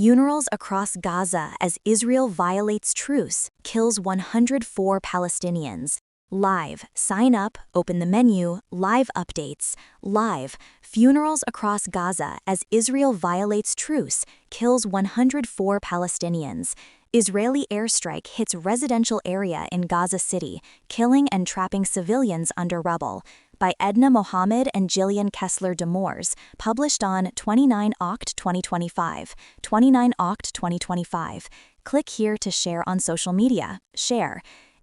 Funerals across Gaza as Israel violates truce, kills 104 Palestinians. Live. Sign up, open the menu, live updates. Live. Funerals across Gaza as Israel violates truce, kills 104 Palestinians. Israeli airstrike hits residential area in Gaza City, killing and trapping civilians under rubble. By Edna Mohammed and Jillian Kessler Demores, published on 29 Oct 2025. 29 Oct 2025. Click here to share on social media. Share.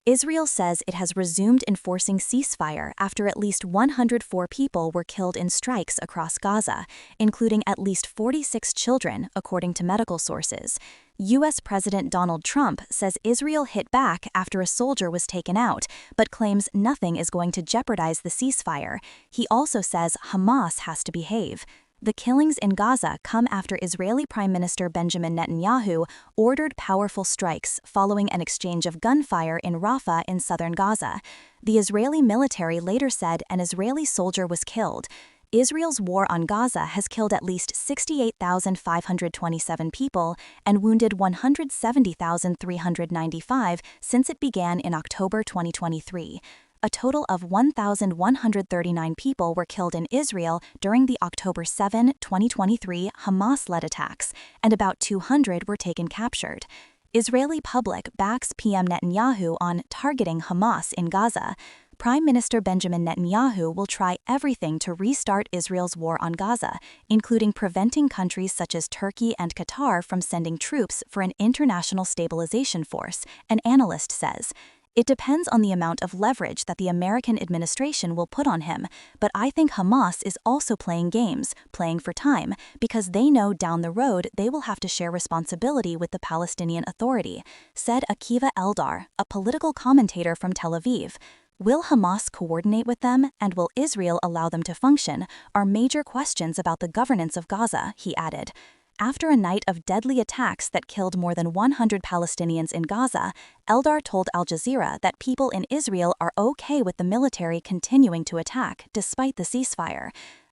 Israel says it has resumed enforcing ceasefire after at least 104 people were killed in strikes across Gaza, including at least 46 children, according to medical sources. U.S. President Donald Trump says Israel hit back after a soldier was taken out, but claims nothing is going to jeopardize the ceasefire. He also says Hamas has to behave. The killings in Gaza come after Israeli Prime Minister Benjamin Netanyahu ordered powerful strikes following an exchange of gunfire in Rafah in southern Gaza. The Israeli military later said an Israeli soldier was killed. Israel's war on Gaza has killed at least 68,527 people and wounded 170,395 since it began in October 2023. A total of 1,139 people were killed in Israel during the October 7, 2023 Hamas-led attacks, and about 200 were taken captured. Israeli public backs PM Netanyahu on targeting Hamas in Gaza. Prime Minister Benjamin Netanyahu will try everything to restart Israel's war on Gaza, including preventing countries such as Turkey and Qatar from sending troops for an international stabilization force, an analyst says. It depends on the amount of leverage that the American administration will put on him, but I think Hamas is also playing games, playing for time, because they know down the road they will have to share responsibility with the Palestinian Authority, said Akiva Eldar, a political commentator from Tel Aviv. Will Hamas coordinate with them, and will Israel allow them to function, are major questions about the governance of Gaza, he added. After a night of deadly attacks that killed more than 100 Palestinians in Gaza, Eldar told Al Jazeera that people in Israel are okay with the military continuing to attack despite the ceasefire.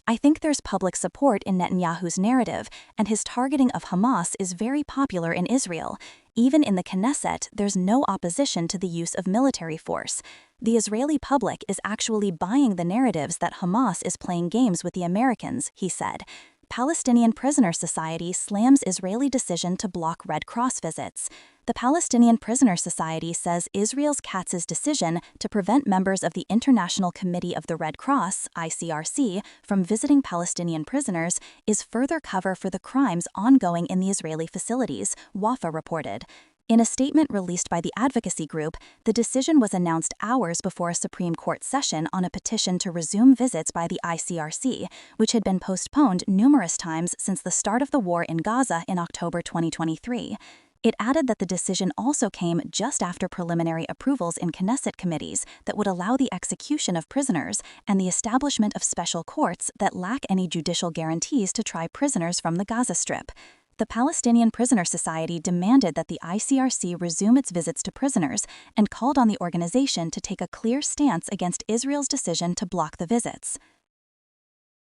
I think there's public support in Netanyahu's narrative, and his targeting of Hamas is very popular in Israel. Even in the Knesset, there's no opposition to the use of military force. The Israeli public is actually buying the narratives that Hamas is playing games with the Americans, he said. Palestinian Prisoner Society slams Israeli decision to block Red Cross visits. The Palestinian Prisoner Society says Israel's Katz's decision to prevent members of the International Committee of the Red Cross, ICRC, from visiting Palestinian prisoners is further cover for the crimes ongoing in the Israeli facilities, Wafa reported. In a statement released by the advocacy group, the decision was announced hours before a Supreme Court session on a petition to resume visits by the ICRC, which had been postponed numerous times since the start of the war in Gaza in October 2023. It added that the decision also came just after preliminary approvals in Knesset committees that would allow the execution of prisoners and the establishment of special courts that lack any judicial guarantees to try prisoners from the Gaza Strip. The Palestinian Prisoner Society demanded that the ICRC resume its visits to prisoners and called on the organization to take a clear stance against Israel's decision to block the visits.